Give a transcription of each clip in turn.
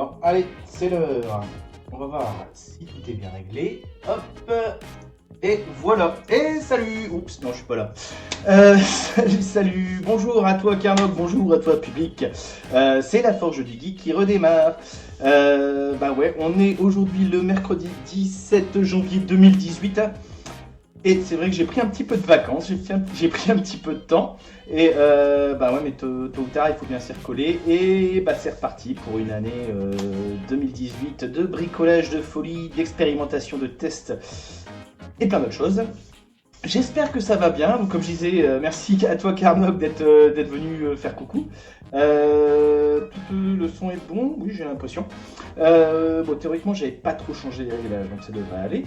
Bon, allez, c'est l'heure. On va voir si tout est bien réglé. Hop. Et voilà. Et salut. Oups, non, je suis pas là. Salut. Bonjour à toi, Carnot. Bonjour à toi, public. C'est la Forge du Geek qui redémarre. Bah ouais, on est aujourd'hui le mercredi 17 janvier 2018. Et c'est vrai que j'ai pris un petit peu de vacances, j'ai pris un petit peu de temps. Et bah ouais, mais tôt ou tard, il faut bien s'y recoller. Et bah c'est reparti pour une année 2018 de bricolage, de folie, d'expérimentation, de tests et plein d'autres choses. J'espère que ça va bien. Donc, comme je disais, merci à toi Carnot d'être venu faire coucou. Le son est bon, oui j'ai l'impression. Bon, théoriquement j'avais pas trop changé les réglages, donc ça devrait aller.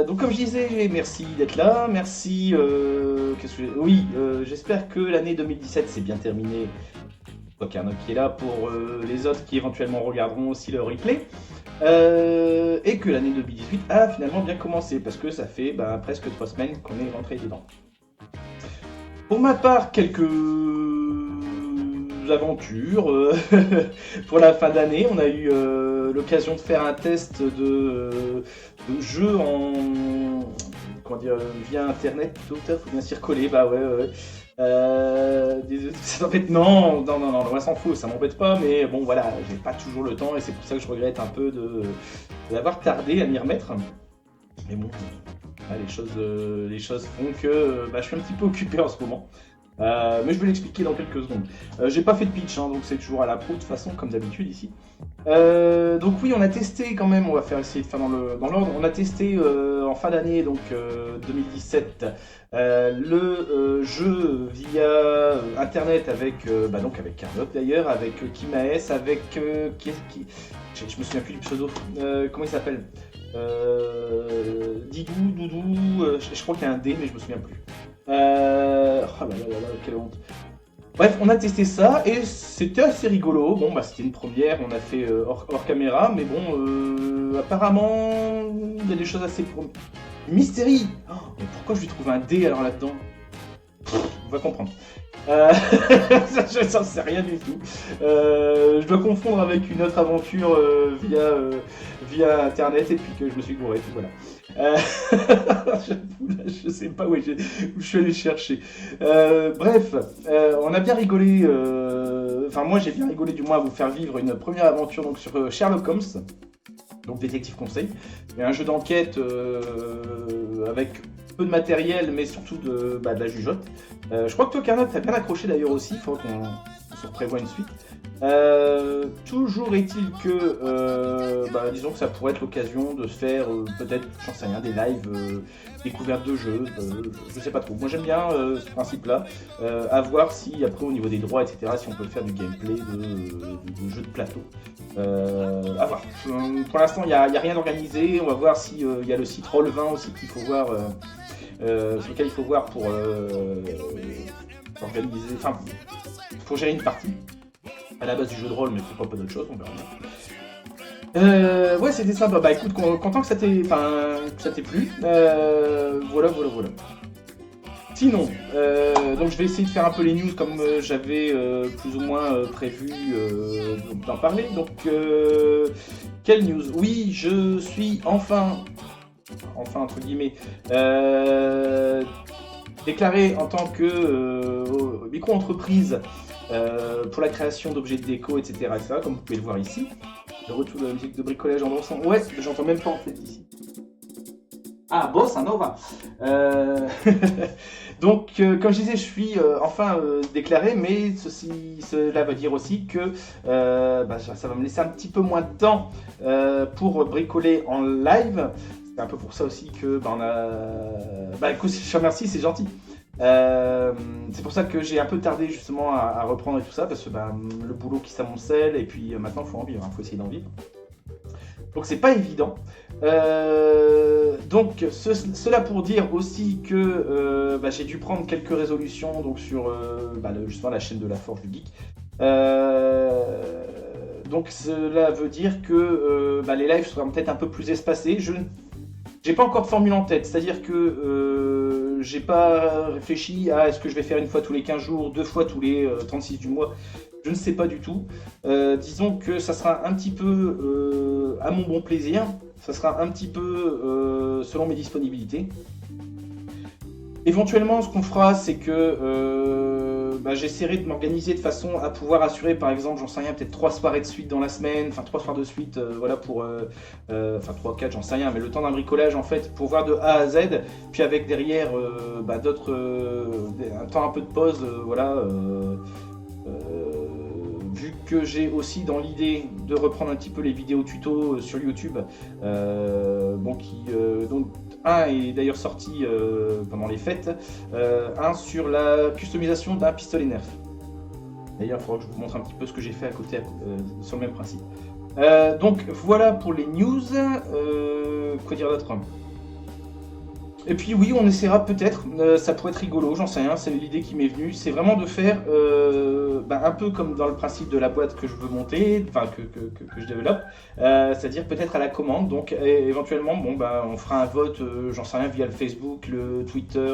Donc comme je disais, merci d'être là, merci. J'espère que l'année 2017 s'est bien terminée. Toi Carnot qui est là pour les autres qui éventuellement regarderont aussi le replay. Et que l'année 2018 a finalement bien commencé parce que ça fait presque 3 semaines qu'on est rentré dedans. Pour ma part, quelques aventures pour la fin d'année. On a eu l'occasion de faire un test de jeu via internet, tout à faut bien s'y recoller, bah ouais. En fait, non, on s'en fout, ça m'embête pas, mais bon, voilà, j'ai pas toujours le temps et c'est pour ça que je regrette un peu d'avoir tardé à m'y remettre. Mais bon, les choses font que je suis un petit peu occupé en ce moment. Mais je vais l'expliquer dans quelques secondes. J'ai pas fait de pitch, donc c'est toujours à la pro de toute façon, comme d'habitude ici. Donc oui, on a testé quand même, on va essayer de faire dans l'ordre. On a testé en fin d'année, donc 2017, le jeu via internet avec Carnot d'ailleurs, avec Kimaes, avec je me souviens plus du pseudo. Comment il s'appelle Didou, Doudou, je crois qu'il y a un D, mais je me souviens plus. Oh là là, quelle honte. Bref, on a testé ça et c'était assez rigolo. Bon, c'était une première, on a fait hors caméra, mais bon, apparemment, il y a des choses assez... Mystérie. Mais pourquoi je lui trouve un D alors là-dedans? On va comprendre. Je n'en sais rien du tout. Je dois confondre avec une autre aventure via internet et puis que je me suis gouré, puis voilà. Je sais pas où je suis allé chercher. Bref, on a bien rigolé. Enfin, moi j'ai bien rigolé du moins à vous faire vivre une première aventure donc, sur Sherlock Holmes, donc détective conseil. Il y a un jeu d'enquête avec peu de matériel, mais surtout de la jugeote. Je crois que toi, Carnot, t'as bien accroché d'ailleurs aussi. Il faut qu'on se prévoie une suite. Toujours est-il que, disons que ça pourrait être l'occasion de se faire peut-être, j'en sais rien, des lives découvertes de jeux, je sais pas trop. Moi j'aime bien ce principe-là, à voir si après au niveau des droits, etc., si on peut faire du gameplay de jeux de plateau. À voir. Pour l'instant il n'y a rien organisé, on va voir si il y a le site Roll20 aussi qu'il faut voir, sur lequel il faut voir pour organiser, pour gérer une partie. À la base du jeu de rôle, mais pourquoi pas d'autre chose, on verra bien. Ouais, c'était sympa. Bah écoute, content que ça t'ait plu. Voilà. Sinon, donc je vais essayer de faire un peu les news comme j'avais plus ou moins prévu d'en parler. Donc, quelle news? Oui, je suis enfin entre guillemets, déclaré en tant que micro-entreprise pour la création d'objets de déco, etc., comme vous pouvez le voir ici. Le retour de la musique de bricolage en dansant. Ouais, j'entends même pas en fait ici. Ah, bossa nova. Donc, comme je disais, je suis enfin déclaré, mais cela veut dire aussi que ça va me laisser un petit peu moins de temps pour bricoler en live. C'est un peu pour ça aussi que on a... écoute, je te remercie, c'est gentil. C'est pour ça que j'ai un peu tardé justement à reprendre et tout ça, parce que le boulot qui s'amoncelle, et puis maintenant il faut en vivre, faut essayer d'en vivre. Donc c'est pas évident. Donc cela pour dire aussi que j'ai dû prendre quelques résolutions donc, sur justement la chaîne de la Forge du Geek. Donc cela veut dire que les lives seront peut-être un peu plus espacés. J'ai pas encore de formule en tête, c'est-à-dire que j'ai pas réfléchi à est-ce que je vais faire une fois tous les 15 jours, 2 fois tous les 36 du mois. Je ne sais pas du tout. Disons que ça sera un petit peu à mon bon plaisir. Ça sera un petit peu selon mes disponibilités. Éventuellement, ce qu'on fera, c'est que j'essaierai de m'organiser de façon à pouvoir assurer, par exemple, j'en sais rien, peut-être 3 soirées de suite dans la semaine, enfin 3 soirs de suite, voilà, pour, enfin 3, 4, j'en sais rien, mais le temps d'un bricolage, en fait, pour voir de A à Z, puis avec derrière d'autres, un temps un peu de pause, voilà. Vu que j'ai aussi dans l'idée de reprendre un petit peu les vidéos tuto sur YouTube, donc un est d'ailleurs sorti pendant les fêtes, un sur la customisation d'un pistolet Nerf. D'ailleurs, il faudra que je vous montre un petit peu ce que j'ai fait à côté sur le même principe. Donc voilà pour les news. Quoi dire d'autre ? Et puis oui, on essaiera peut-être, ça pourrait être rigolo, j'en sais rien, c'est l'idée qui m'est venue, c'est vraiment de faire un peu comme dans le principe de la boîte que je veux monter, enfin que je développe, c'est-à-dire peut-être à la commande, donc éventuellement on fera un vote, j'en sais rien, via le Facebook, le Twitter,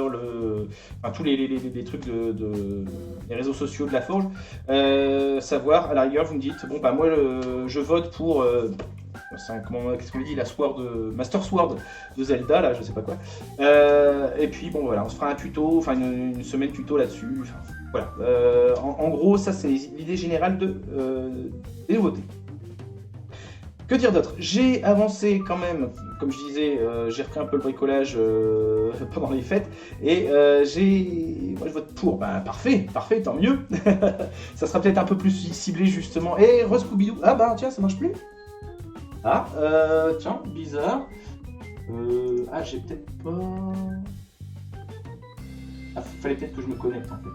tous les trucs les réseaux sociaux de la Forge, savoir, à la rigueur vous me dites, moi je vote pour... qu'est-ce qu'on dit, la Sword, Master Sword de Zelda, là, je sais pas quoi. Et puis voilà, on se fera un tuto, enfin une semaine tuto là-dessus. Voilà. En gros, ça c'est l'idée générale des nouveautés. Que dire d'autre? J'ai avancé quand même, comme je disais, j'ai repris un peu le bricolage pendant les fêtes et moi je vote pour. Parfait, tant mieux. Ça sera peut-être un peu plus ciblé justement. Et Scooby-Doo, tiens, ça marche plus. Tiens, bizarre. J'ai peut-être pas... Fallait peut-être que je me connecte en fait.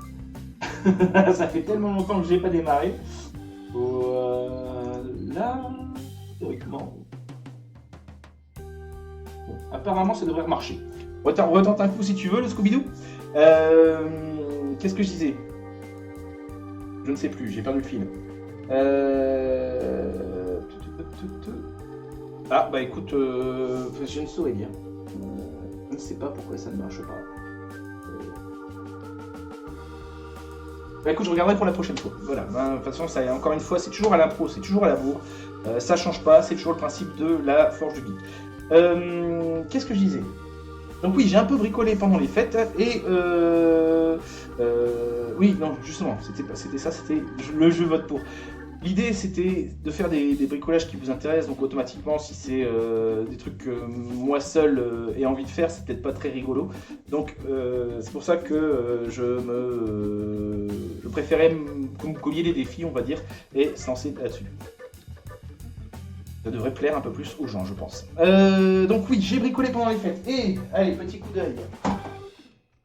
Ça fait tellement longtemps que j'ai pas démarré. Là, théoriquement... Bon, apparemment ça devrait marcher. Retente un coup si tu veux, le Scooby-Doo. Qu'est-ce que je disais? Je ne sais plus, j'ai perdu le fil. Écoute, je ne saurais dire. Je ne sais pas pourquoi ça ne marche pas. Écoute, je regarderai pour la prochaine fois. Voilà, de toute façon, ça, encore une fois, c'est toujours à l'impro, c'est toujours à la bourre. Ça change pas, c'est toujours le principe de la Forge du Geek. Qu'est-ce que je disais? Donc oui, j'ai un peu bricolé pendant les fêtes et oui, non, justement, c'était ça, c'était le jeu vote pour. L'idée c'était de faire des bricolages qui vous intéressent, donc automatiquement si c'est des trucs que moi seul ai envie de faire, c'est peut-être pas très rigolo. Donc c'est pour ça que je préférais que vous colliez les défis, on va dire, et se lancer là-dessus. Ça devrait plaire un peu plus aux gens, je pense. Donc oui, j'ai bricolé pendant les fêtes. Et allez, petit coup d'œil.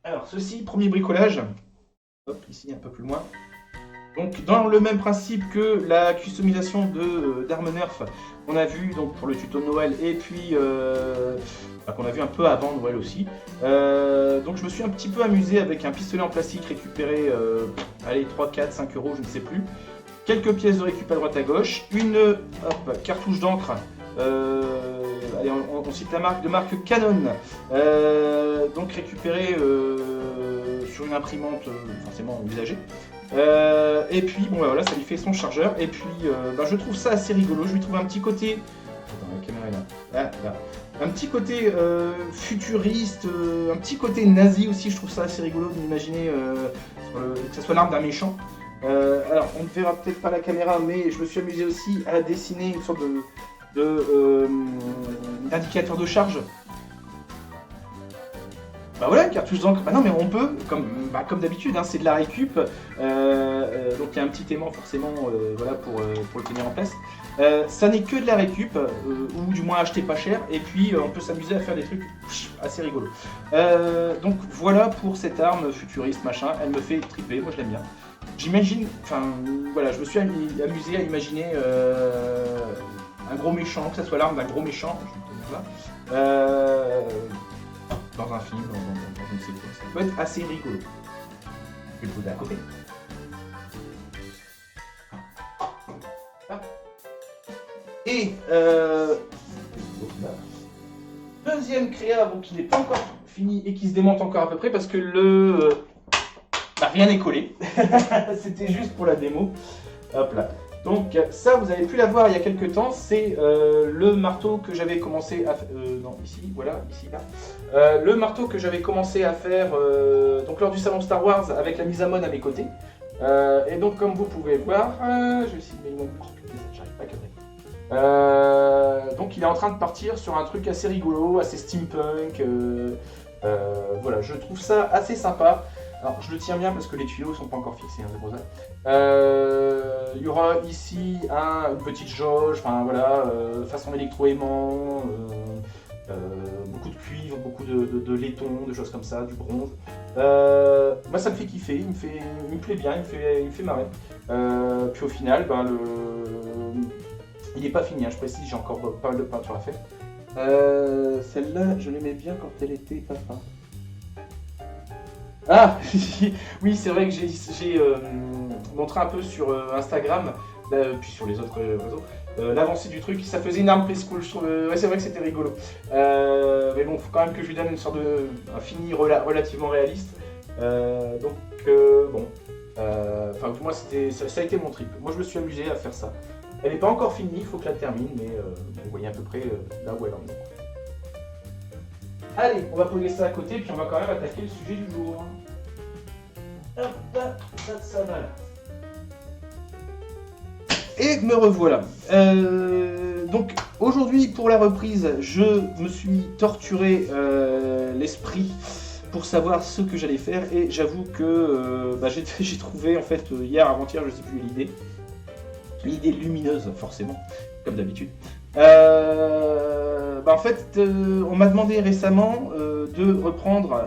Alors ceci, premier bricolage. Hop, ici un peu plus loin. Donc dans le même principe que la customisation d'armes Nerf, on a vu donc pour le tuto de Noël et puis qu'on a vu un peu avant Noël aussi. Donc je me suis un petit peu amusé avec un pistolet en plastique récupéré, 3, 4, 5 euros, je ne sais plus. Quelques pièces de récup à droite à gauche, une cartouche d'encre, on cite la marque de marque Canon, donc récupérée sur une imprimante forcément usagée. Et puis voilà, ça lui fait son chargeur. Et puis je trouve ça assez rigolo. Je lui trouve un petit côté. Attends, la caméra est là. Là. Un petit côté futuriste, un petit côté nazi aussi. Je trouve ça assez rigolo d'imaginer que ça soit l'arme d'un méchant. Alors, on ne verra peut-être pas la caméra, mais je me suis amusé aussi à dessiner une sorte d'indicateur de charge. Voilà, une cartouche d'encre. Non, mais on peut, comme d'habitude, c'est de la récup. Donc il y a un petit aimant forcément voilà, pour le tenir en place. Ça n'est que de la récup, ou du moins acheter pas cher. Et puis on peut s'amuser à faire des trucs assez rigolos. Donc voilà pour cette arme futuriste, machin. Elle me fait triper, moi je l'aime bien. J'imagine, voilà, je me suis amusé à imaginer un gros méchant, que ça soit l'arme d'un gros méchant. Dans un film, dans une séquence. Ça peut être assez rigolo. Je vais le poser à côté. Et deuxième créa qui n'est pas encore fini et qui se démonte encore à peu près parce que rien n'est collé. C'était juste pour la démo. Hop là. Donc ça, vous avez pu la voir il y a quelques temps, c'est le marteau que j'avais commencé à faire... non, ici, voilà, ici, là. Le marteau que j'avais commencé à faire donc lors du salon Star Wars avec la mise à mode à mes côtés. Et donc comme vous pouvez voir, je vais essayer de mettre mon... Oh putain, j'arrive pas à cadrer. Donc il est en train de partir sur un truc assez rigolo, assez steampunk. Voilà, je trouve ça assez sympa. Alors je le tiens bien parce que les tuyaux sont pas encore fixés, hein, c'est pour ça. Il y aura ici une petite jauge, enfin voilà, façon électro-aimant, beaucoup de cuivre, beaucoup de laiton, de choses comme ça, du bronze. Moi ça me fait kiffer, il me plaît bien, il me fait marrer. Puis au final, il n'est pas fini, hein, je précise, j'ai encore pas mal de peinture à faire. Celle-là, je l'aimais bien quand elle était pas fin. Ah oui, c'est vrai que j'ai montré un peu sur Instagram, puis sur les autres réseaux, l'avancée du truc. Ça faisait une arme preschool, je trouve. Ouais, c'est vrai que c'était rigolo. Mais bon, faut quand même que je lui donne une sorte un fini relativement réaliste. Bon. Enfin, pour moi, ça a été mon trip. Moi, je me suis amusé à faire ça. Elle n'est pas encore finie, il faut que je la termine, mais vous voyez à peu près là où elle en est. Allez, on va poser ça à côté, puis on va quand même attaquer le sujet du jour. Hop, ça va là. Et me revoilà. Donc aujourd'hui, pour la reprise, je me suis torturé l'esprit pour savoir ce que j'allais faire, et j'avoue que j'ai trouvé en fait hier, avant-hier, je sais plus l'idée lumineuse, forcément, comme d'habitude. En fait, on m'a demandé récemment de reprendre,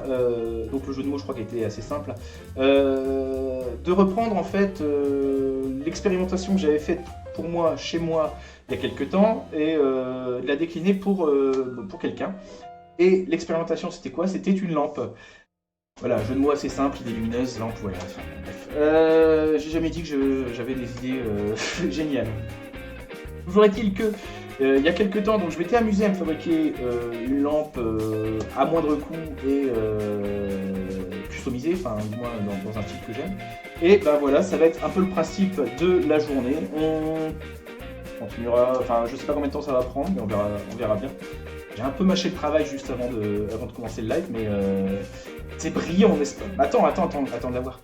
donc le jeu de mots je crois qu'il était assez simple, de reprendre en fait l'expérimentation que j'avais faite pour moi, chez moi, il y a quelques temps, et de la décliner pour quelqu'un. Et l'expérimentation c'était quoi? C'était une lampe. Voilà, jeu de mots assez simple, idée lumineuse, lampe, voilà. Enfin, bref. J'ai jamais dit que j'avais des idées géniales. Toujours est-il que il y a quelques temps, donc je m'étais amusé à me fabriquer une lampe à moindre coût et customisée, enfin du moins dans un style que j'aime. Et voilà, ça va être un peu le principe de la journée. On continuera, enfin je sais pas combien de temps ça va prendre, mais on verra bien. J'ai un peu mâché le travail juste avant de commencer le live, mais c'est brillant, n'est-ce pas? Attends de la voir.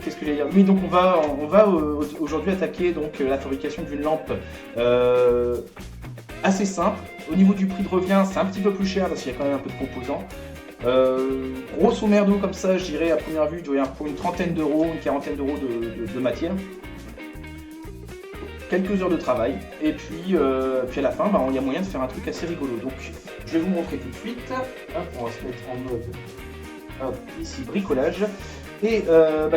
Qu'est-ce que j'allais dire? Oui, donc on va aujourd'hui attaquer donc la fabrication d'une lampe assez simple. Au niveau du prix de revient, c'est un petit peu plus cher parce qu'il y a quand même un peu de composants. Grosso merdo comme ça, je dirais à première vue, il doit y avoir pour une trentaine d'euros, une quarantaine d'euros de matière. Quelques heures de travail, et puis à la fin, il y a moyen de faire un truc assez rigolo. Donc, je vais vous montrer tout de suite. Hop, on va se mettre en mode ici bricolage. Et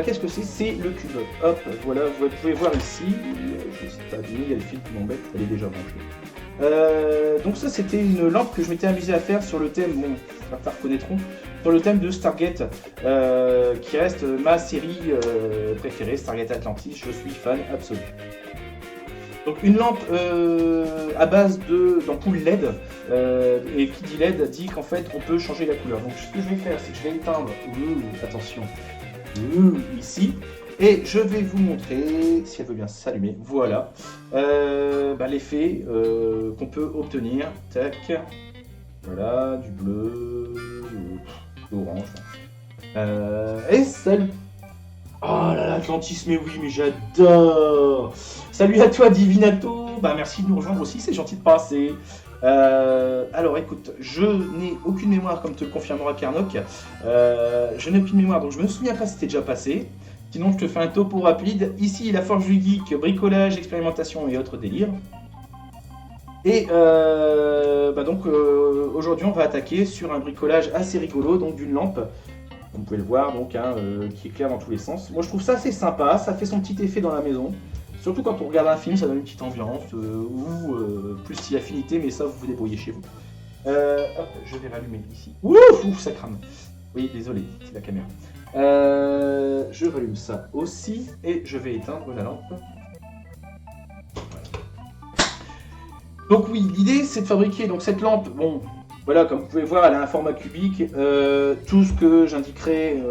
qu'est-ce que c'est? C'est le cube. Hop, voilà, vous pouvez voir ici. Je sais pas, il y a le fil qui m'embête, elle est déjà branchée. Donc ça, c'était une lampe que je m'étais amusé à faire sur le thème, certains reconnaîtront, sur le thème de Stargate, qui reste ma série préférée, Stargate Atlantis. Je suis fan absolu. Donc une lampe à base d'ampoules LED, et qui dit LED dit qu'en fait on peut changer la couleur. Donc ce que je vais faire, c'est que je vais éteindre, attention, ici, et je vais vous montrer si elle veut bien s'allumer. Voilà, l'effet qu'on peut obtenir. Tac, voilà, du bleu, de l'orange, et celle. Oh là là, Atlantis, mais oui, mais j'adore. Salut à toi, Divinato. Merci de nous rejoindre aussi, c'est gentil de passer. Alors écoute, je n'ai aucune mémoire, comme te le confirmera Carnock. Je n'ai aucune mémoire, donc je me souviens pas si c'était déjà passé. Sinon, je te fais un topo rapide. Ici, la Forge du Geek, bricolage, expérimentation et autres délires. Et aujourd'hui, on va attaquer sur un bricolage assez rigolo, donc d'une lampe. Vous pouvez le voir, donc, qui éclaire dans tous les sens. Moi, je trouve ça assez sympa, ça fait son petit effet dans la maison. Surtout quand on regarde un film, ça donne une petite ambiance, ou plus si affinité, mais ça, vous vous débrouillez chez vous. Hop, je vais rallumer ici. Ouf, ça crame. Oui, désolé, c'est la caméra. Je rallume ça aussi, et je vais éteindre la lampe. Donc oui, l'idée, c'est de fabriquer donc cette lampe, bon, Voilà, comme vous pouvez voir, elle a un format cubique. Tout ce que j'indiquerai,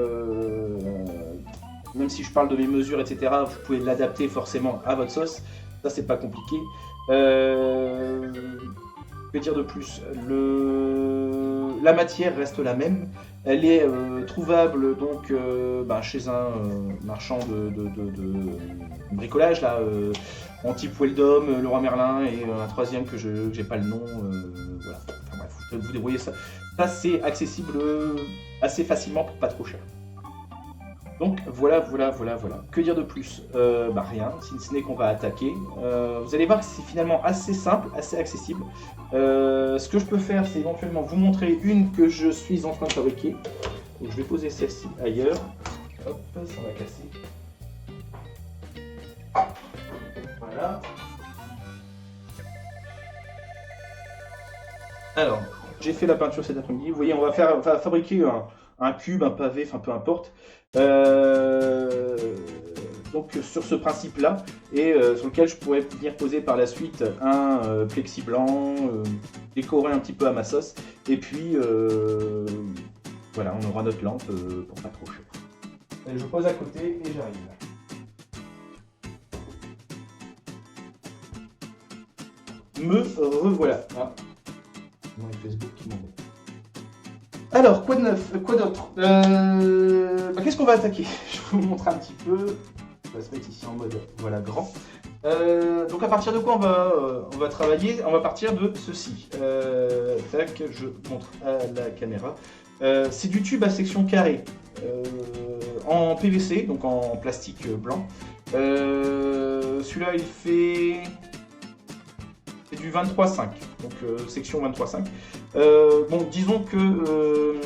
même si je parle de mes mesures, etc., vous pouvez l'adapter forcément à votre sauce. Ça, c'est pas compliqué. Que dire de plus? La matière reste la même. Elle est trouvable donc chez un marchand de bricolage là, en type Weldom, Leroy Merlin et un troisième que j'ai pas le nom. Voilà. Enfin bref, vous débrouillez ça. Ça c'est accessible assez facilement pour pas trop cher. Donc voilà. Que dire de plus? Rien, si ce n'est qu'on va attaquer. Vous allez voir que c'est finalement assez simple, assez accessible. Ce que je peux faire, c'est éventuellement vous montrer une que je suis en train de fabriquer. Donc je vais poser celle-ci ailleurs. Hop, ça va casser. Voilà. Alors, j'ai fait la peinture cet après-midi. Vous voyez, on va fabriquer un cube, un pavé, enfin peu importe. Donc sur ce principe-là, et sur lequel je pourrais venir poser par la suite un plexi blanc, décorer un petit peu à ma sauce, et puis voilà, on aura notre lampe pour pas trop chaud. Et je pose à côté et j'arrive. Me revoilà. Ah. Mon Facebook qui m'envoie. Alors, quoi de neuf? Quoi d'autre? Qu'est-ce qu'on va attaquer? Je vous montre un petit peu. On va se mettre ici en mode voilà grand. Donc à partir de quoi on va travailler? On va partir de ceci. Tac, je montre à la caméra. C'est du tube à section carrée en PVC, donc en plastique blanc. Celui-là il fait du 23,5, donc section 23,5. Bon, disons que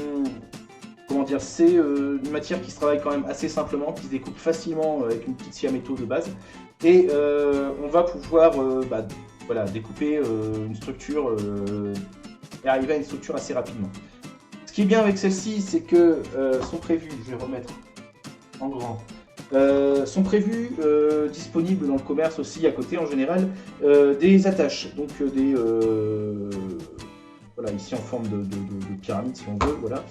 comment dire, c'est une matière qui se travaille quand même assez simplement, qui se découpe facilement avec une petite scie à métaux de base, et on va pouvoir voilà, découper une structure et arriver à une structure assez rapidement. Ce qui est bien avec celle-ci, c'est que sont prévus, je vais remettre en grand, sont prévus disponibles dans le commerce aussi à côté en général des attaches, donc des voilà, ici en forme de pyramide si on veut, voilà,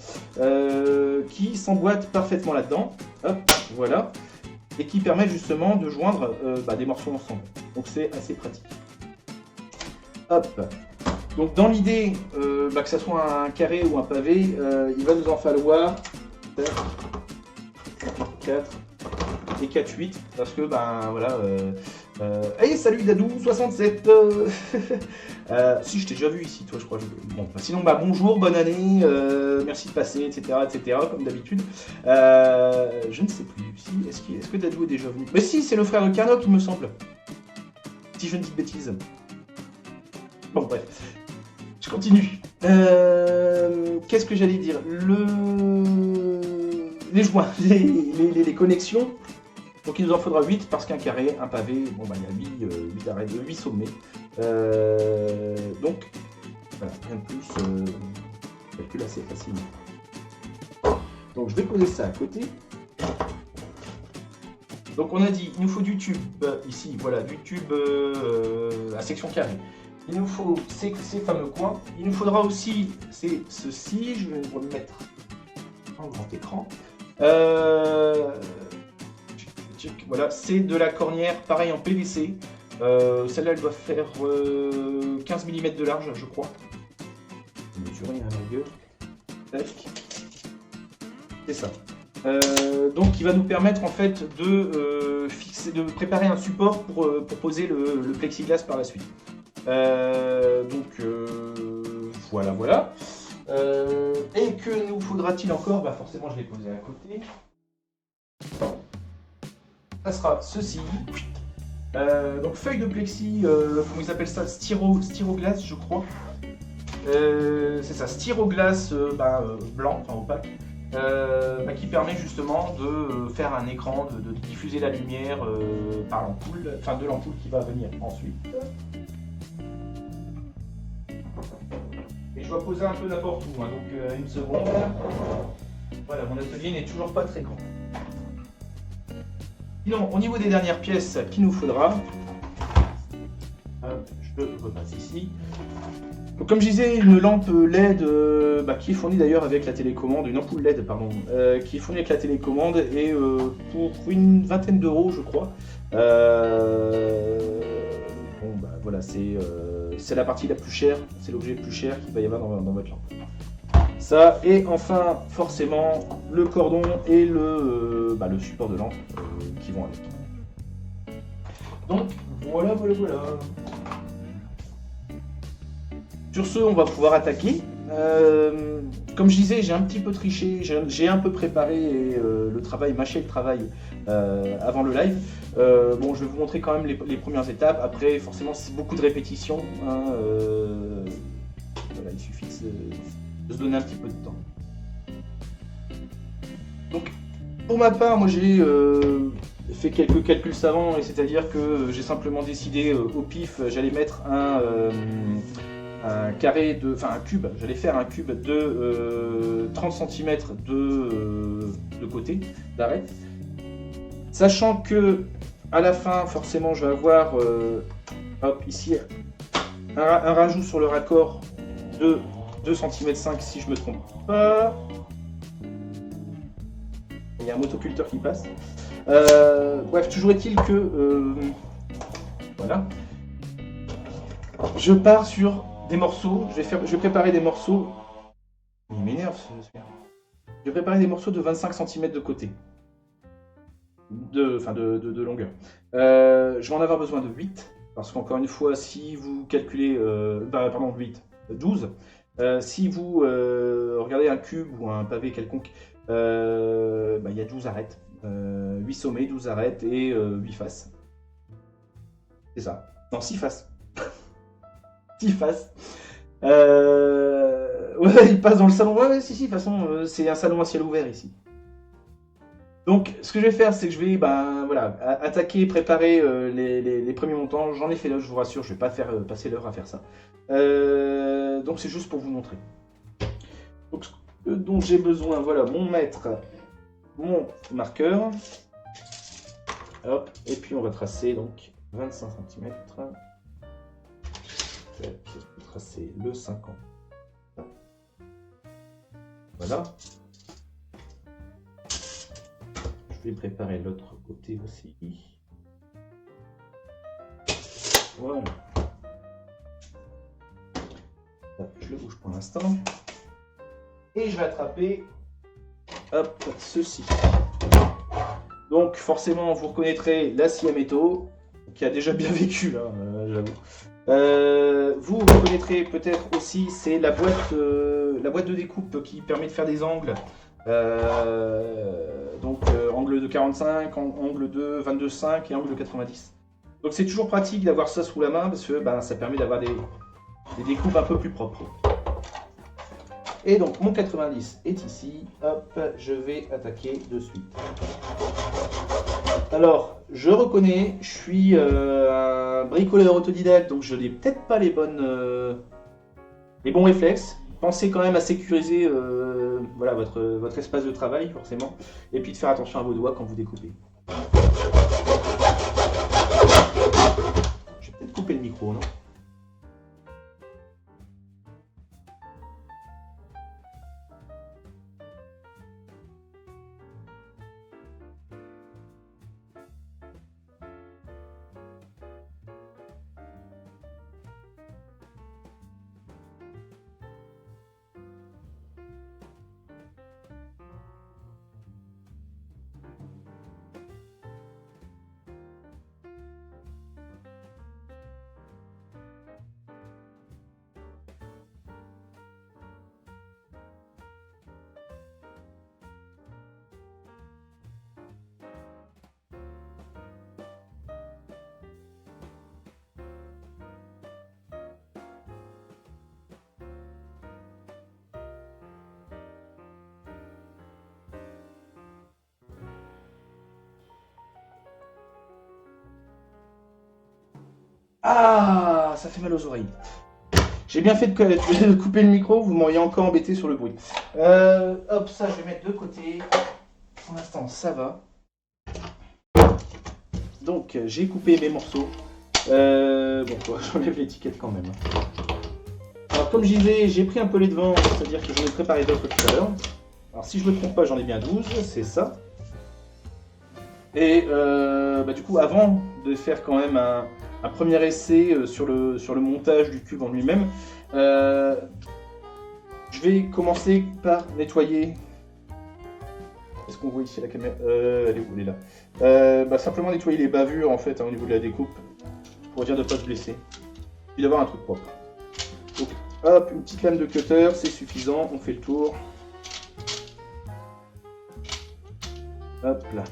qui s'emboîtent parfaitement là-dedans, hop, voilà, et qui permettent justement de joindre des morceaux ensemble. Donc c'est assez pratique. Hop. Donc dans l'idée que ça soit un carré ou un pavé, il va nous en falloir 4 et 4, 8, parce que voilà. Hey, salut Dadou67. Si, je t'ai déjà vu ici, toi, je crois. Bon, sinon, bonjour, bonne année, merci de passer, etc., comme d'habitude. Je ne sais plus. Si, est-ce que Dadou est déjà venu? Mais si, c'est le frère de Carnot, il me semble. Si je ne dis de bêtises. Bon, bref. Je continue. Qu'est-ce que j'allais dire? Les joints, les connexions. Donc il nous en faudra 8 parce qu'un carré, un pavé, bon il y a 8 sommets. Donc voilà, rien de plus, calcul assez facilement. Donc je vais poser ça à côté. Donc on a dit, il nous faut du tube ici, voilà, du tube à section carrée. Il nous faut ces fameux coins. Il nous faudra aussi ceci, je vais le remettre en grand écran. Voilà, c'est de la cornière, pareil en PVC. Celle-là, elle doit faire 15 mm de large, je crois. Mesurer à la rigueur. C'est ça. Donc, il va nous permettre en fait de préparer un support pour poser le plexiglas par la suite. Voilà. Et que nous faudra-t-il encore? Forcément, je l'ai posé à côté. Ça sera ceci. Donc feuille de plexi, comment ils appellent ça? Styroglace, je crois. C'est ça, styroglace blanc, enfin opaque, qui permet justement de faire un écran, de diffuser la lumière par l'ampoule, enfin de l'ampoule qui va venir ensuite. Et je dois poser un peu n'importe où, donc une seconde. Voilà, mon atelier n'est toujours pas très grand. Sinon, au niveau des dernières pièces qu'il nous faudra, je repasse ici. Donc, comme je disais, une lampe LED qui est fournie d'ailleurs avec la télécommande, une ampoule LED, pardon, qui est fournie avec la télécommande et pour une vingtaine d'euros, je crois. Voilà, c'est la partie la plus chère, c'est l'objet le plus cher qu'il va y avoir dans votre lampe. Ça, et enfin, forcément, le cordon et le support de lampe qui vont avec. Donc, voilà. Sur ce, on va pouvoir attaquer. Comme je disais, j'ai un petit peu triché, j'ai un peu préparé le travail, mâché le travail avant le live. Je vais vous montrer quand même les premières étapes. Après, forcément, c'est beaucoup de répétitions. Voilà, il suffit de se donner un petit peu de temps. Donc, pour ma part, moi j'ai fait quelques calculs savants, c'est-à-dire que j'ai simplement décidé au pif, j'allais mettre un cube, j'allais faire un cube de 30 cm de côté d'arête, sachant que à la fin, forcément, je vais avoir ici un rajout sur le raccord de 2,5 cm si je me trompe pas. Il y a un motoculteur qui passe. Bref, toujours est-il que voilà. Je pars sur des morceaux. Je vais préparer des morceaux. Il m'énerve ce gars. Je vais préparer des morceaux de 25 cm de côté. De longueur. Je vais en avoir besoin de 8. Parce qu'encore une fois, si vous calculez. 12. Si vous regardez un cube ou un pavé quelconque, il y a 12 arêtes. 8 sommets, 12 arêtes et 8 faces. C'est ça. Non, 6 faces. 6 faces. Ouais, il passe dans le salon. Ouais, si, de toute façon, c'est un salon à ciel ouvert ici. Donc, ce que je vais faire, c'est que je vais attaquer, préparer les premiers montants. J'en ai fait là, je vous rassure, je ne vais pas faire passer l'heure à faire ça. Donc, c'est juste pour vous montrer. Donc, ce dont j'ai besoin, voilà, mon mètre, mon marqueur. Hop, et puis on va tracer donc 25 cm. Je vais tracer le 50. Voilà. Je vais préparer l'autre côté aussi. Voilà. Je le bouge pour l'instant. Et je vais attraper ceci. Donc forcément vous reconnaîtrez la scie à métaux qui a déjà bien vécu là, j'avoue. Vous reconnaîtrez peut-être aussi, c'est la boîte de découpe qui permet de faire des angles. Angle de 45, angle de 22,5 et angle de 90. Donc c'est toujours pratique d'avoir ça sous la main parce que ça permet d'avoir des découpes un peu plus propres. Et donc mon 90 est ici, hop, je vais attaquer de suite. Alors, je reconnais, je suis un bricoleur autodidacte, donc je n'ai peut-être pas les bons réflexes. Pensez quand même à sécuriser votre espace de travail, forcément, et puis de faire attention à vos doigts quand vous découpez. Je vais peut-être couper le micro, non ? Ah, ça fait mal aux oreilles. J'ai bien fait de couper le micro, vous m'auriez encore embêté sur le bruit. Hop, ça je vais mettre de côté. Pour l'instant, ça va. Donc, j'ai coupé mes morceaux. J'enlève l'étiquette quand même. Hop. Alors comme je disais, j'ai pris un peu les devants, c'est-à-dire que j'en ai préparé d'autres tout à l'heure. Alors si je me trompe pas, j'en ai bien 12, c'est ça. Et du coup, avant de faire quand même un premier essai sur le montage du cube en lui-même, je vais commencer par nettoyer. Est-ce qu'on voit ici la caméra elle est où? Elle est là. Simplement nettoyer les bavures en fait au niveau de la découpe pour dire de ne pas se blesser. Puis d'avoir un truc propre. Donc hop, une petite lame de cutter, c'est suffisant, on fait le tour. Hop là.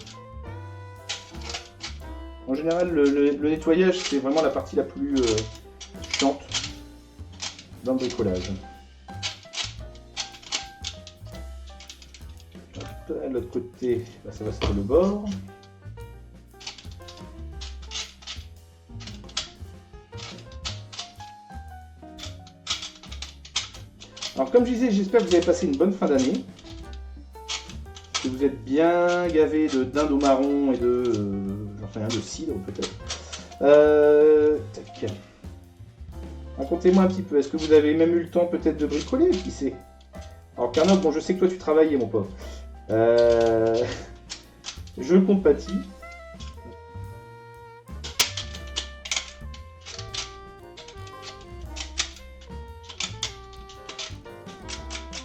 En général, le nettoyage, c'est vraiment la partie la plus chiante dans le bricolage. Hop, de l'autre côté, ça va sur le bord. Alors comme je disais, j'espère que vous avez passé une bonne fin d'année. Que vous êtes bien gavé de dindons marron et de de cidre peut-être. Tac. Racontez-moi un petit peu, est-ce que vous avez même eu le temps peut-être de bricoler, qui sait? Alors Carnot, bon je sais que toi tu travaillais mon pauvre. Je compatis.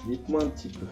Dites-moi un petit peu.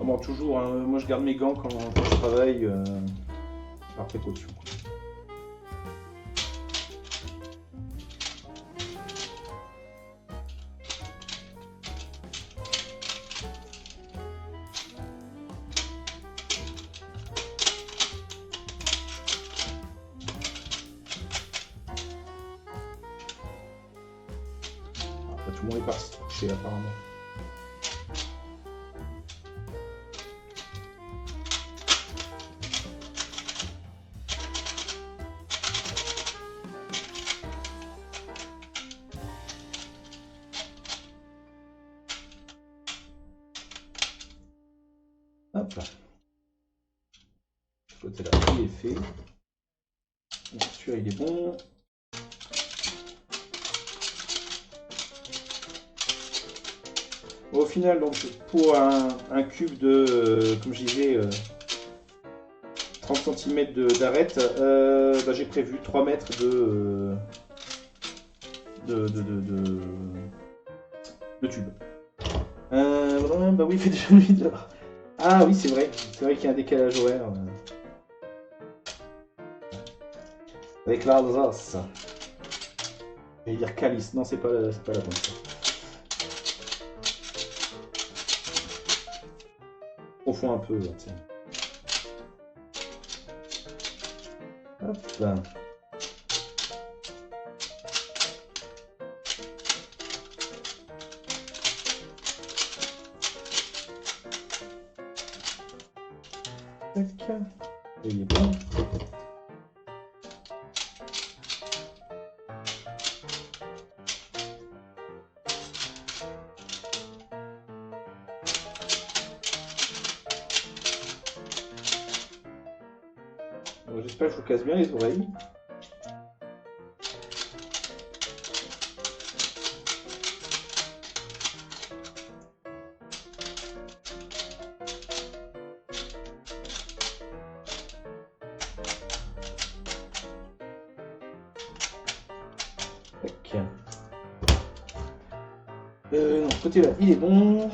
Bon, toujours, hein, moi je garde mes gants quand je travaille par précaution. Tout le monde est parti toucher apparemment. Hop là. Ce côté-là, il est fait. Bien sûr, il est bon. Au final, donc, pour un cube de, comme je disais, 30 cm d'arête, j'ai prévu 3 mètres de tube. Oui, il fait déjà nuit dehors. Ah oui, c'est vrai qu'il y a un décalage horaire. Avec l'Alsace. Je vais dire calice, non, c'est pas la bonne. Profond un peu, là, tiens. Hop. Tac. Et il est bon. J'espère que je vous casse bien les oreilles. Tac. Non, ce côté là, il est bon.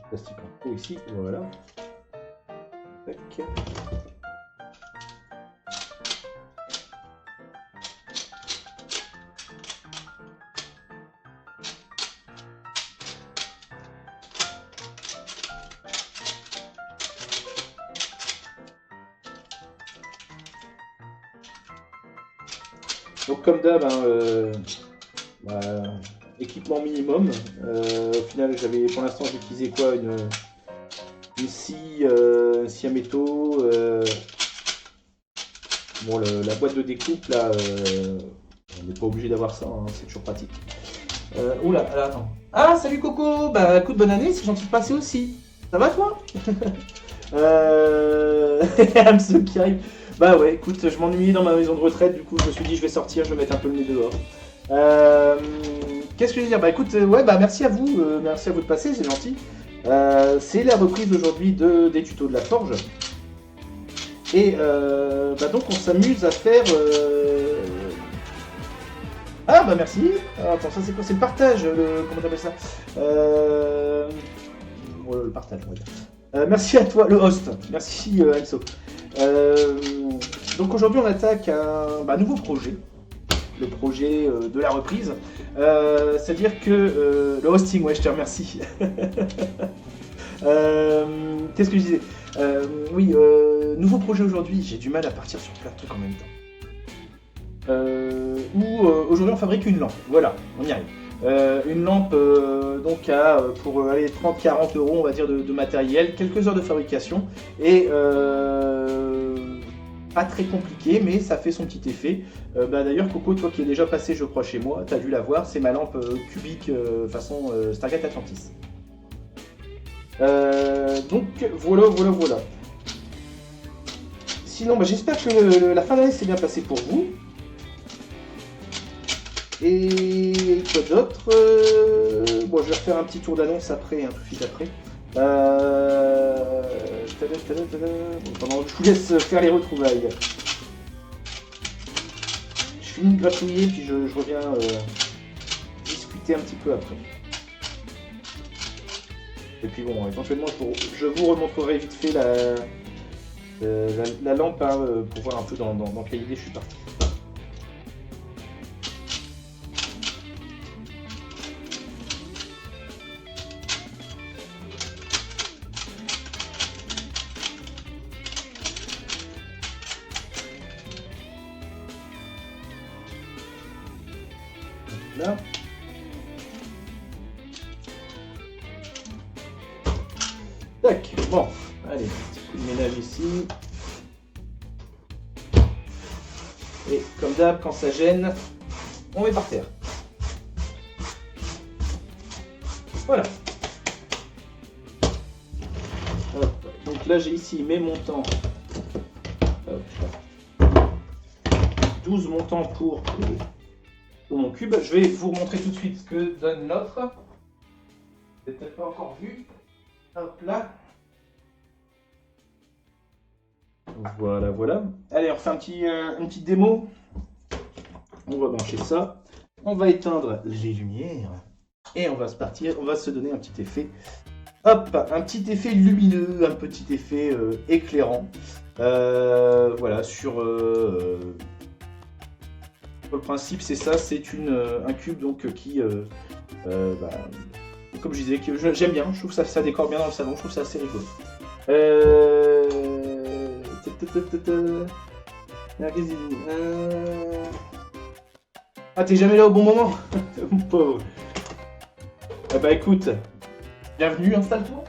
Plastique en pot ici, voilà. Tac. Donc comme d'hab, hein, bah, équipement minimum. Au final, pour l'instant, j'ai utilisé quoi, une scie à métaux. Bon, la boîte de découpe là, on n'est pas obligé d'avoir ça, hein, c'est toujours pratique. Oula, alors attends. Ah, salut Coco. Bah écoute, bonne année, c'est gentil de passer aussi. Ça va toi? Hamso qui arrive. Bah ouais, écoute, je m'ennuyais dans ma maison de retraite, du coup je me suis dit je vais sortir, je vais mettre un peu le nez dehors. Qu'est-ce que je veux dire? Bah écoute, ouais, bah merci à vous de passer, c'est gentil. C'est la reprise aujourd'hui des tutos de la forge. Et bah donc on s'amuse à faire... Ah bah merci. Alors, attends, ça c'est quoi? C'est le partage, comment t'appelles ça? Le partage, on va dire. Merci à toi, le host. Merci Elso. Donc aujourd'hui on attaque un nouveau projet, le projet de la reprise. C'est-à-dire que le hosting, ouais, je te remercie. Qu'est-ce que je disais? Oui, nouveau projet aujourd'hui. J'ai du mal à partir sur plein de trucs en même temps. Aujourd'hui on fabrique une lampe. Voilà, on y arrive. Une lampe donc pour aller 30-40 euros on va dire de matériel, quelques heures de fabrication et pas très compliqué mais ça fait son petit effet. D'ailleurs Coco, toi qui es déjà passé je crois chez moi, tu as dû la voir, c'est ma lampe cubique façon Stargate Atlantis. Donc voilà. Sinon bah, j'espère que la fin d'année s'est bien passée pour vous. Et quoi d'autre? Bon, je vais refaire un petit tour d'annonce après, hein, tout de suite après. Bon, pendant que je vous laisse faire les retrouvailles. Je finis de gratouiller, puis je reviens discuter un petit peu après. Et puis bon, éventuellement, je vous remontrerai vite fait la lampe hein, pour voir un peu dans quelle idée je suis parti. Là. Tac, bon, allez, petit coup de ménage ici. Et comme d'hab, quand ça gêne, on met par terre. Voilà. Hop. Donc là, j'ai ici mes montants. Hop. 12 montants pour mon cube. Je vais vous remontrer tout de suite ce que donne l'autre. Vous n'avez peut-être pas encore vu. Hop là. Voilà. Allez, on refait une petite démo. On va brancher ça. On va éteindre les lumières. Et on va se donner un petit effet. Hop, un petit effet lumineux, un petit effet éclairant. Voilà, sur... le principe c'est ça, c'est un cube donc qui, comme je disais, que j'aime bien, je trouve que ça décore bien dans le salon, je trouve ça assez rigolo. Ah, t'es jamais là au bon moment. Pauvre. Bah écoute, bienvenue, installe-toi.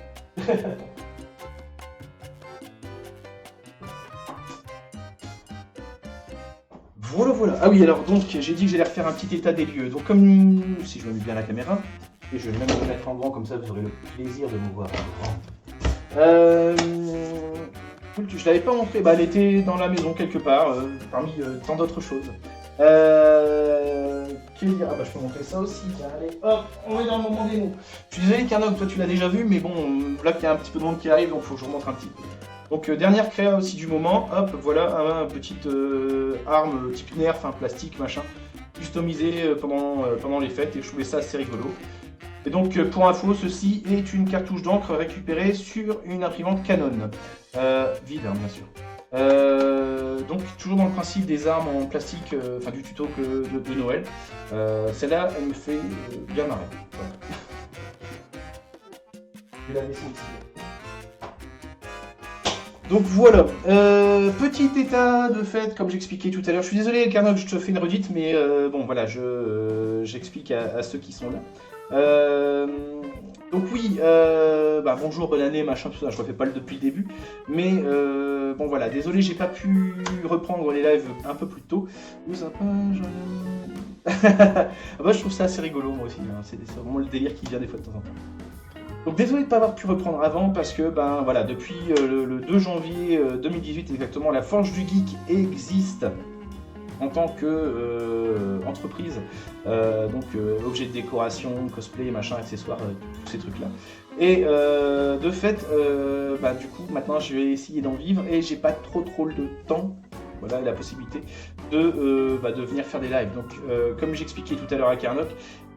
Voilà. Ah oui, alors donc j'ai dit que j'allais refaire un petit état des lieux. Donc comme si je me mets bien la caméra, et je vais même me mettre en grand comme ça, vous aurez le plaisir de me voir en grand. Je l'avais pas montré, bah elle était dans la maison quelque part, parmi tant d'autres choses. Ah bah je peux montrer ça aussi, allez hop, on est dans le moment démo. Je suis désolé Carnog, toi tu l'as déjà vu, mais bon, là qu'il y a un petit peu de monde qui arrive, donc faut que je vous montre un petit peu. Donc dernière créa aussi du moment, hop, voilà, une petite arme type nerf, enfin plastique, machin, customisée pendant les fêtes, et je trouvais ça assez rigolo. Et donc pour info, ceci est une cartouche d'encre récupérée sur une imprimante Canon, vide hein, bien sûr. Donc toujours dans le principe des armes en plastique, enfin du tuto de Noël. Celle-là, elle me fait bien marrer. Voilà. Je vais la laisser ici. Donc voilà, petit état de fait, comme j'expliquais tout à l'heure. Je suis désolé, Carnock, je te fais une redite, mais bon, voilà, j'explique à ceux qui sont là. Euh, donc oui, bah, bonjour, bonne année, machin, tout ça, je refais pas depuis le début. Mais bon, voilà, désolé, j'ai pas pu reprendre les lives un peu plus tôt. Vous avez ah bah, je trouve ça assez rigolo, moi aussi. Hein. C'est vraiment le délire qui vient des fois de temps en temps. Donc désolé de ne pas avoir pu reprendre avant parce que ben voilà depuis le 2 janvier 2018 exactement la Forge du Geek existe en tant que entreprise donc objet de décoration, cosplay, machin, accessoires, tous ces trucs là. Et de fait bah, du coup maintenant je vais essayer d'en vivre et j'ai pas trop le temps. Voilà la possibilité de venir faire des lives. Donc comme j'expliquais tout à l'heure à Carnock,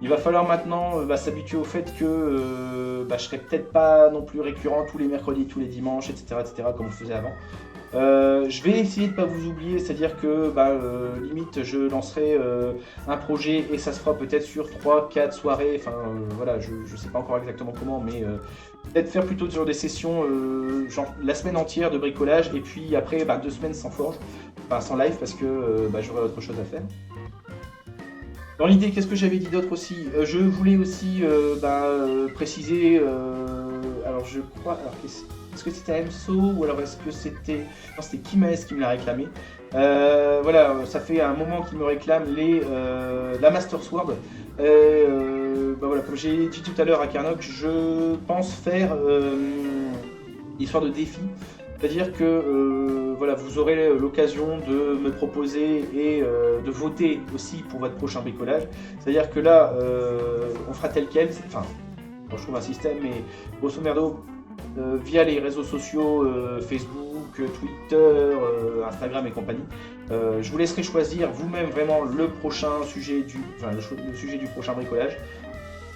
il va falloir maintenant s'habituer au fait que je serai peut-être pas non plus récurrent tous les mercredis, tous les dimanches, etc. comme je faisais avant. Je vais essayer de ne pas vous oublier, c'est-à-dire que limite je lancerai un projet et ça se fera peut-être sur 3-4 soirées, enfin voilà, je sais pas encore exactement comment, mais peut-être faire plutôt sur des sessions genre la semaine entière de bricolage et puis après 2 semaines sans forge, enfin sans live parce que j'aurai autre chose à faire. Dans l'idée, qu'est-ce que j'avais dit d'autre aussi je voulais aussi préciser, alors je crois, alors est-ce que c'était AMSO ou alors est-ce que c'était... Non, c'était Kimaes qui me l'a réclamé. Voilà, ça fait un moment qu'il me réclame la Master Sword. Voilà, comme j'ai dit tout à l'heure à Carnock, je pense faire histoire de défi. C'est-à-dire que voilà, vous aurez l'occasion de me proposer et de voter aussi pour votre prochain bricolage. C'est-à-dire que là, on fera tel quel, enfin, je trouve un système, mais grosso merdo, via les réseaux sociaux, Facebook, Twitter, Instagram et compagnie, je vous laisserai choisir vous-même vraiment le prochain sujet le sujet du prochain bricolage.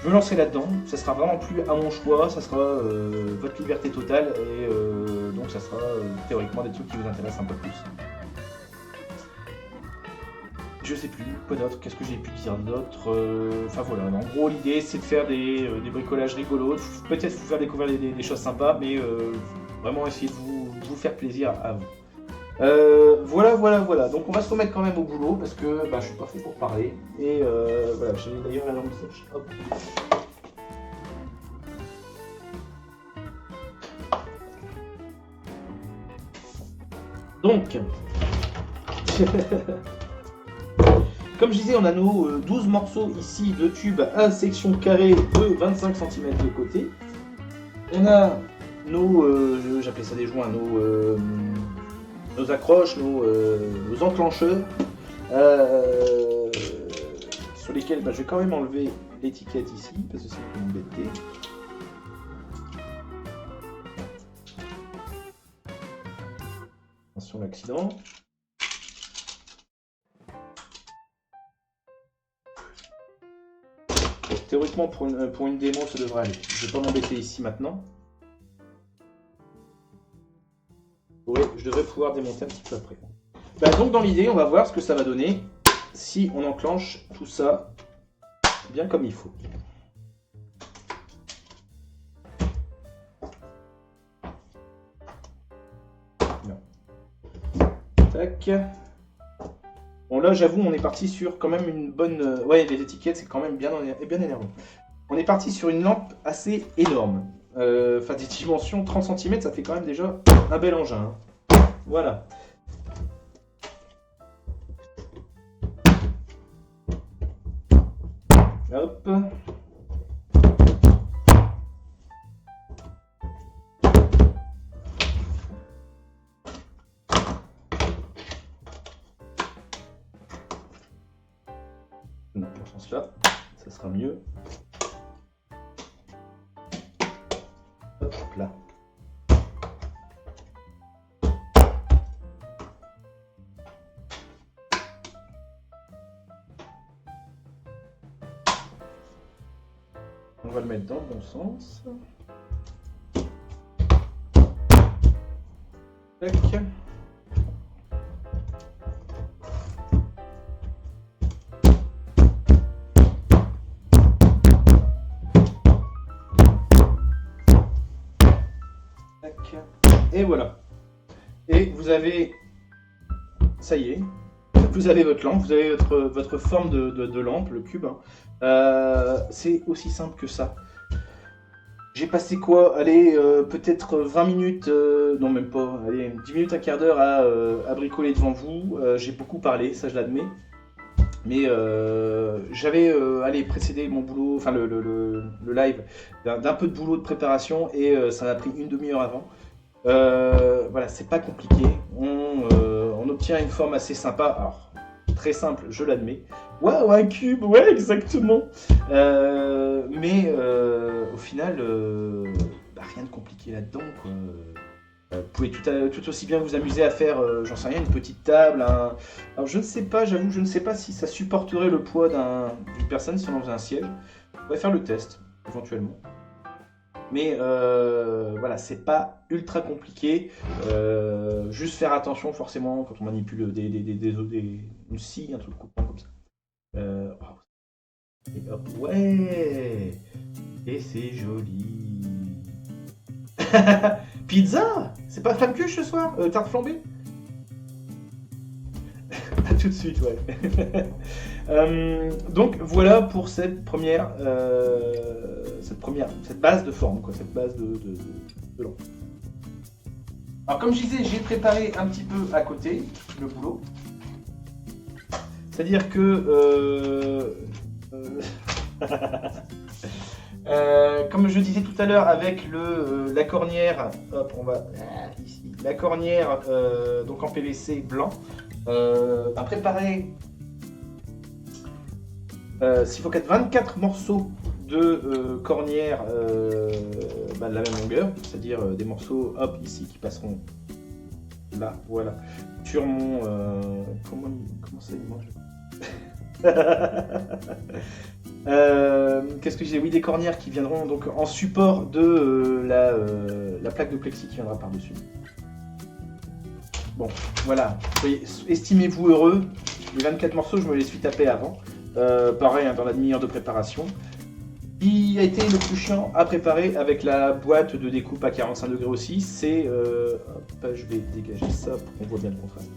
Je me lancerai là-dedans, ça sera vraiment plus à mon choix, ça sera votre liberté totale et donc ça sera théoriquement des trucs qui vous intéressent un peu plus. Je sais plus, quoi d'autre, qu'est-ce que j'ai pu dire d'autre enfin voilà, en gros l'idée c'est de faire des bricolages rigolos, peut-être vous faire découvrir des choses sympas, mais vraiment essayer de vous faire plaisir à vous. Voilà, donc on va se remettre quand même au boulot parce que je suis pas fait pour parler et voilà, j'ai d'ailleurs un message. Hop. Donc, comme je disais, on a nos 12 morceaux ici de tubes à section carrée de 25 cm de côté. On a nos, j'appelais ça des joints, nos accroches, nos enclencheurs, sur lesquels je vais quand même enlever l'étiquette ici, parce que c'est pour m'embêter. Attention l'accident. Théoriquement, pour une démo, ça devrait aller. Je ne vais pas m'embêter ici maintenant. Oui, je devrais pouvoir démonter un petit peu après. Donc dans l'idée, on va voir ce que ça va donner si on enclenche tout ça bien comme il faut. Non. Tac. Bon là, j'avoue, on est parti sur quand même une bonne... Ouais, les étiquettes, c'est quand même bien énervant. On est parti sur une lampe assez énorme. Enfin, des dimensions 30 cm, ça fait quand même déjà un bel engin. Hein. Voilà. Hop. Dans ce sens-là, ça sera mieux. Hop là. On va le mettre dans le bon sens. Tac. Et voilà. Et vous avez, ça y est, vous avez votre lampe, vous avez votre forme de lampe, le cube. Hein. C'est aussi simple que ça. J'ai passé quoi? Allez, peut-être 20 minutes, non même pas, allez, 10 minutes, un quart d'heure à bricoler devant vous. J'ai beaucoup parlé, ça je l'admets. Mais j'avais allez, précédé mon boulot, enfin le live, d'un peu de boulot de préparation et ça m'a pris une demi-heure avant. Voilà, c'est pas compliqué. On obtient une forme assez sympa. Alors, très simple, je l'admets. Waouh, un cube, ouais, exactement. Mais au final, rien de compliqué là-dedans, quoi. Vous pouvez tout aussi bien vous amuser à faire, j'en sais rien, une petite table. Alors je ne sais pas, j'avoue, je ne sais pas si ça supporterait le poids d'une personne si on en faisait un siège. On pourrait faire le test, éventuellement. Mais voilà, c'est pas ultra compliqué. Juste faire attention forcément quand on manipule une scie, un truc coupant comme ça. Et hop, ouais. Et c'est joli. Pizza? C'est pas flamme-cuche ce soir? Tarte flambée? À tout de suite, ouais. Donc voilà pour cette base de forme, quoi, cette base de lampe. Alors comme je disais, j'ai préparé un petit peu à côté le boulot. C'est-à-dire que comme je disais tout à l'heure avec la cornière, hop, on va ici, la cornière donc en PVC blanc, à préparer 24 morceaux de cornière de la même longueur, c'est-à-dire des morceaux hop ici qui passeront là, voilà, sur mon comment ça il mange. Qu'est-ce que je disais? Oui, des cornières qui viendront donc en support de la plaque de plexi qui viendra par-dessus. Bon, voilà. Estimez-vous heureux. Les 24 morceaux, je me les suis tapés avant. Pareil, hein, dans la demi-heure de préparation. Qui a été le plus chiant à préparer avec la boîte de découpe à 45 degrés aussi, c'est... je vais dégager ça pour qu'on voit bien le contraste.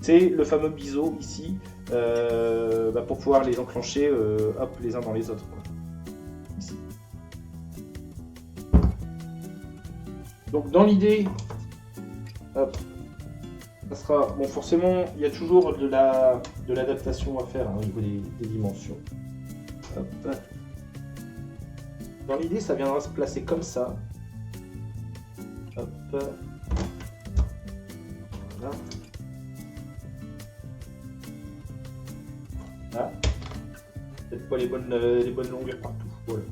C'est le fameux biseau ici, pour pouvoir les enclencher les uns dans les autres. Quoi. Ici. Donc dans l'idée, ça sera... Bon, forcément, il y a toujours de l'adaptation à faire au niveau des dimensions. Hop. Dans l'idée, ça viendra se placer comme ça. Hop. Voilà. Ah. Peut-être pas les bonnes longueurs partout. Voilà.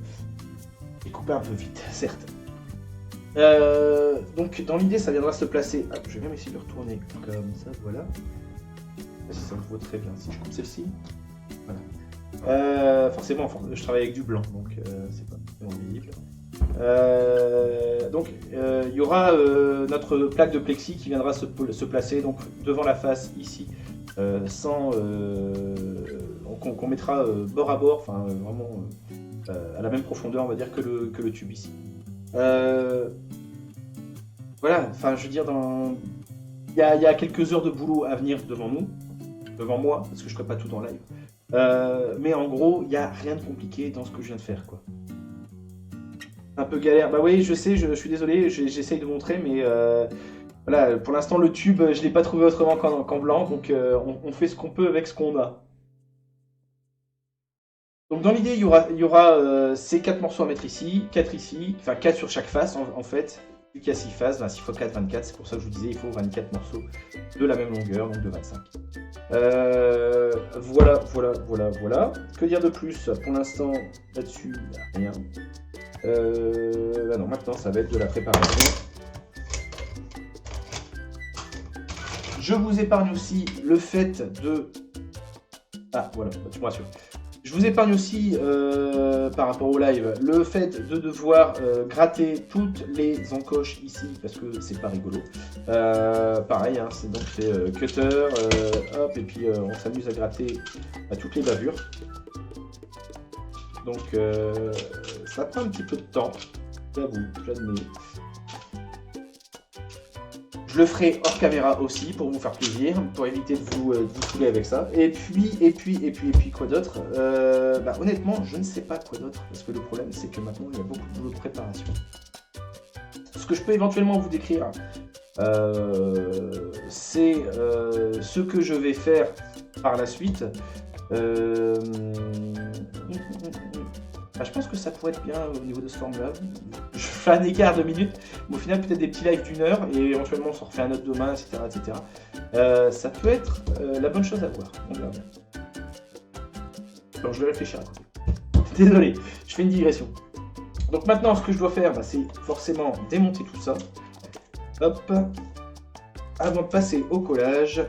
Et couper un peu vite, certes. Donc dans l'idée, ça viendra se placer. Hop, je vais même essayer de retourner comme ça, voilà. Si ça me vaut très bien. Si je coupe celle-ci, voilà. Forcément, je travaille avec du blanc, donc c'est pas vraiment visible. Donc il y aura notre plaque de plexi qui viendra se placer donc devant la face ici, sans qu'on mettra bord à bord, enfin vraiment à la même profondeur, on va dire, que le tube ici. Voilà, enfin je veux dire, il y a quelques heures de boulot à venir devant moi, parce que je ne ferai pas tout en live. Mais en gros, il n'y a rien de compliqué dans ce que je viens de faire, quoi. Un peu galère. Bah oui, je sais, je suis désolé, j'essaye de montrer, mais voilà, pour l'instant, le tube, je ne l'ai pas trouvé autrement qu'en blanc, donc on fait ce qu'on peut avec ce qu'on a. Donc dans l'idée, il y aura ces 4 morceaux à mettre ici, 4 ici, enfin 4 sur chaque face en fait. Vu qu'il y a 6 faces, 6 x 4, 24, c'est pour ça que je vous disais, il faut 24 morceaux de la même longueur, donc de 25. Voilà. Que dire de plus? Pour l'instant, là-dessus, il n'y a rien. Non, maintenant, ça va être de la préparation. Je vous épargne aussi le fait de... Ah, voilà, tu me rassures. Je vous épargne aussi, par rapport au live, le fait de devoir gratter toutes les encoches ici, parce que c'est pas rigolo. Pareil, hein, c'est cutter, hop, et puis on s'amuse à gratter à toutes les bavures. Donc ça prend un petit peu de temps, j'avoue, je l'admets. Je Je le ferai hors caméra aussi pour vous faire plaisir, pour éviter de vous saouler avec ça. Et puis, quoi d'autre? Honnêtement, je ne sais pas quoi d'autre, parce que le problème, c'est que maintenant, il y a beaucoup de boulot de préparation. Ce que je peux éventuellement vous décrire, c'est ce que je vais faire par la suite. Je pense que ça pourrait être bien au niveau de ce format-là. Je fais un écart de minutes, mais au final peut-être des petits lives d'1 heure et éventuellement on s'en refait un autre demain, etc. Ça peut être la bonne chose à voir. On verra bien. Alors je vais réfléchir à côté. Désolé, je fais une digression. Donc maintenant ce que je dois faire, c'est forcément démonter tout ça. Hop. Avant de passer au collage.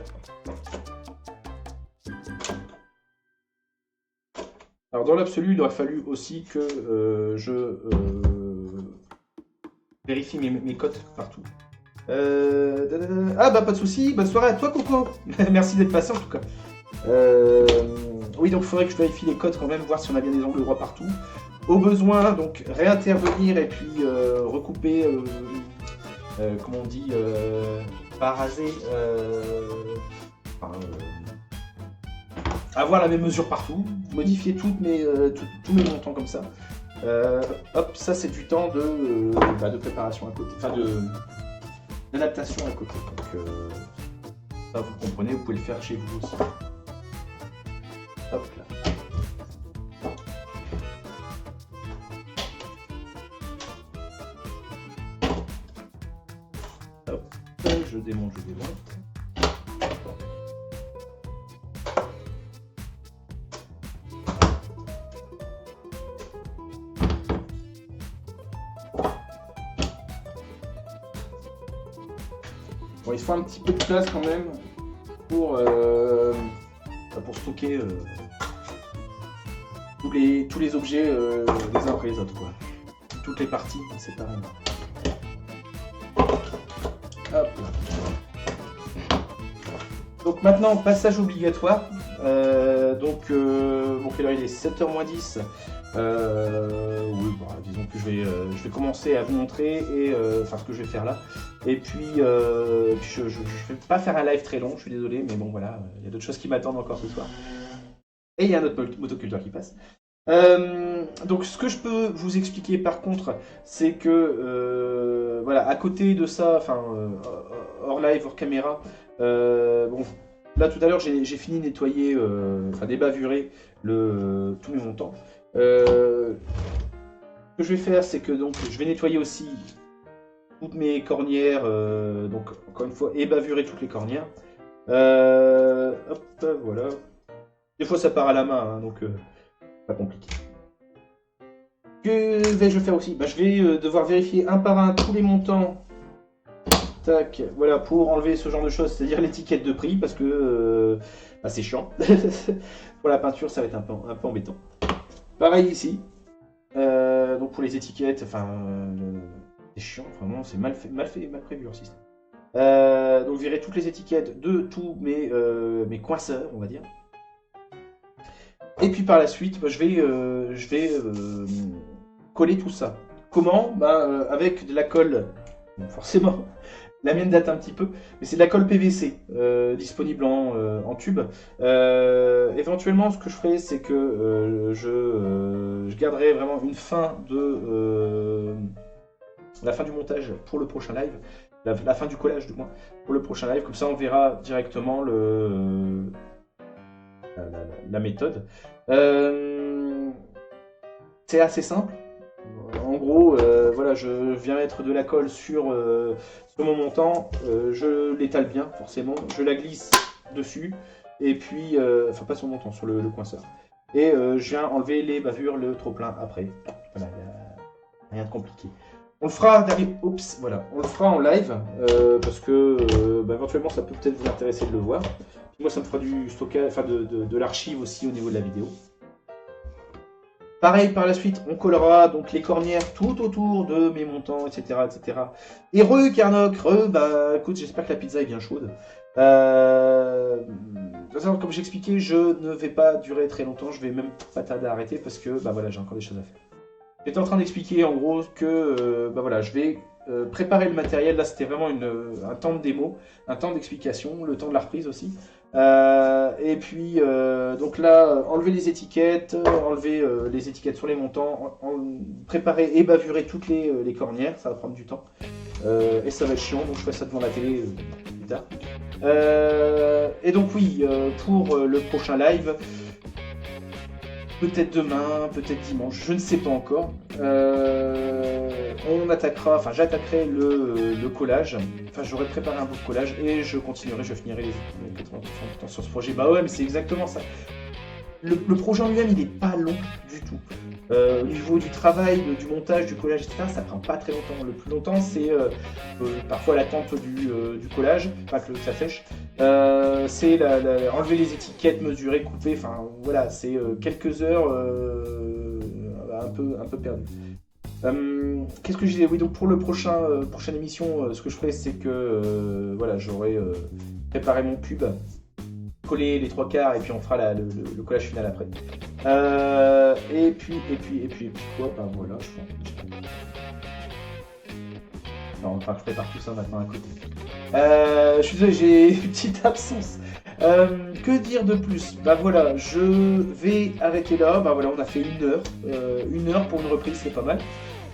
Alors dans l'absolu, il aurait fallu aussi que je vérifie mes cotes partout. Pas de soucis, bonne soirée à toi Coco. Merci d'être passé en tout cas. Oui, donc il faudrait que je vérifie les cotes quand même, voir si on a bien des angles droits partout. Au besoin, donc réintervenir et puis recouper, comment on dit, paraser, avoir la même mesure partout, modifier tous mes montants comme ça. Hop, ça c'est du temps de préparation à côté, enfin d'adaptation à côté. Donc ça vous comprenez, vous pouvez le faire chez vous aussi. Hop là. Hop, je démonte. Bon, il faut un petit peu de place quand même pour stocker tous les objets les uns après les autres, quoi. Toutes les parties séparément. Hop. Donc maintenant, passage obligatoire. Bon, quelle heure il est? 7h moins 10. Oui, disons que je vais commencer à vous montrer ce que je vais faire là. Et puis, je vais pas faire un live très long, je suis désolé, mais bon voilà, il y a d'autres choses qui m'attendent encore ce soir. Et il y a un autre motoculteur qui passe. Donc ce que je peux vous expliquer par contre, c'est que à côté de ça, hors live, hors caméra, là tout à l'heure j'ai fini de nettoyer, débavurer tous mes montants. Ce que je vais faire, c'est que donc je vais nettoyer aussi toutes mes cornières, donc encore une fois ébavurer toutes les cornières. Hop, voilà. Des fois ça part à la main, hein, donc pas compliqué. Que vais-je faire aussi? Je vais devoir vérifier un par un tous les montants. Tac, voilà, pour enlever ce genre de choses, c'est-à-dire l'étiquette de prix, parce que c'est chiant. Pour la peinture, ça va être un peu embêtant. Pareil ici. Donc pour les étiquettes, c'est chiant, vraiment, c'est mal prévu leur système. Donc virer toutes les étiquettes de tous mes coinceurs, on va dire. Et puis par la suite, je vais coller tout ça. Comment? Avec de la colle, forcément. La mienne date un petit peu, mais c'est de la colle PVC disponible en tube. Éventuellement, ce que je ferai, c'est que je garderai vraiment une fin la fin du montage pour le prochain live, la fin du collage du moins pour le prochain live. Comme ça, on verra directement la méthode. C'est assez simple. En gros, je viens mettre de la colle sur mon montant, je l'étale bien, forcément, je la glisse dessus, et puis, pas sur mon montant, sur le coinceur. Et je viens enlever les bavures, le trop-plein après. Voilà, rien de compliqué. On le fera, on le fera en live, parce que éventuellement ça peut peut-être vous intéresser de le voir. Puis moi ça me fera du stockage, de l'archive aussi au niveau de la vidéo. Pareil, par la suite, on collera donc les cornières tout autour de mes montants, etc. Et Carnoc, écoute, j'espère que la pizza est bien chaude. Comme j'expliquais, je ne vais pas durer très longtemps, je vais même pas tarder à arrêter parce que j'ai encore des choses à faire. J'étais en train d'expliquer en gros que je vais préparer le matériel. Là, c'était vraiment un temps de démo, un temps d'explication, le temps de la reprise aussi. Et puis, donc là, enlever les étiquettes, enlever les étiquettes sur les montants, préparer et bavurer toutes les cornières, ça va prendre du temps. Et ça va être chiant, donc je ferai ça devant la télé plus tard. Et donc oui, pour le prochain live, peut-être demain, peut-être dimanche, je ne sais pas encore. J'attaquerai le collage. Enfin, j'aurais préparé un bout de collage et je finirai les 80% du temps sur ce projet. Bah ouais, mais c'est exactement ça. Le projet en lui-même, il n'est pas long du tout. Au niveau du travail, du montage, du collage, etc., ça prend pas très longtemps. Le plus longtemps, c'est parfois l'attente du collage, enfin que ça sèche. C'est enlever les étiquettes, mesurer, couper, enfin voilà, c'est quelques heures un peu perdu. Qu'est-ce que je disais? Oui, donc pour le prochaine émission, ce que je ferai, c'est que voilà, j'aurai préparé mon pub, coller les trois quarts et puis on fera le collage final après. Et puis quoi? Ben voilà, je pense. Non, enfin, je prépare tout ça maintenant à côté. Je suis désolé, j'ai une petite absence. Que dire de plus? Bah voilà, je vais arrêter là. Bah voilà, on a fait 1 heure. 1 heure pour une reprise, c'est pas mal.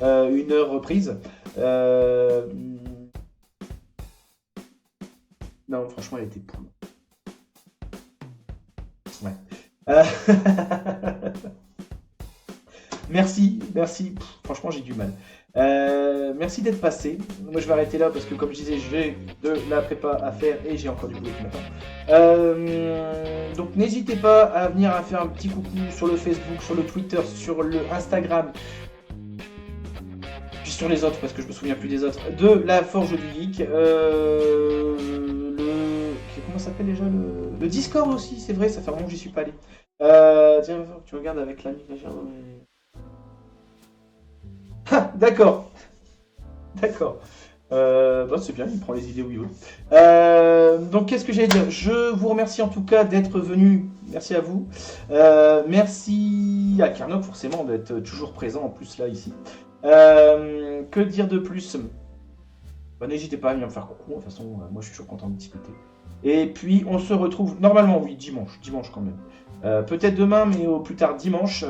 1 heure reprise. Non, franchement, elle était pourrie. Ouais. Merci. Pff, franchement, j'ai du mal. Merci d'être passé. Moi, je vais arrêter là parce que, comme je disais, j'ai de la prépa à faire et j'ai encore du boulot qui m'attend. Donc, n'hésitez pas à venir à faire un petit coucou sur le Facebook, sur le Twitter, sur le Instagram, puis sur les autres parce que je me souviens plus des autres, de la Forge du Geek. Comment ça s'appelle déjà le Discord aussi, c'est vrai, ça fait un moment que j'y suis pas allé. Tiens, tu regardes avec l'ami déjà. Ah, d'accord. Bah, c'est bien, il prend les idées où il veut. Donc, qu'est-ce que j'allais dire? Je vous remercie en tout cas d'être venu. Merci à vous. Merci à Carnot, forcément, d'être toujours présent en plus là, ici. Que dire de plus? Bah, n'hésitez pas à venir me faire coucou. De toute façon, moi, je suis toujours content de discuter. Et puis, on se retrouve normalement, oui, dimanche quand même. Peut-être demain, mais au plus tard dimanche.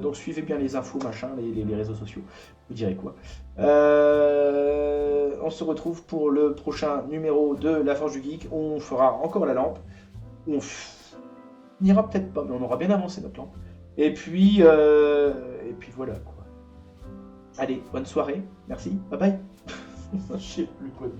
Donc suivez bien les infos, machin, les réseaux sociaux. Vous direz quoi. On se retrouve pour le prochain numéro de La Forge du Geek. On fera encore la lampe. On n'ira peut-être pas, mais on aura bien avancé notre lampe. Et puis voilà quoi. Allez, bonne soirée. Merci. Bye bye. Je sais plus quoi dire.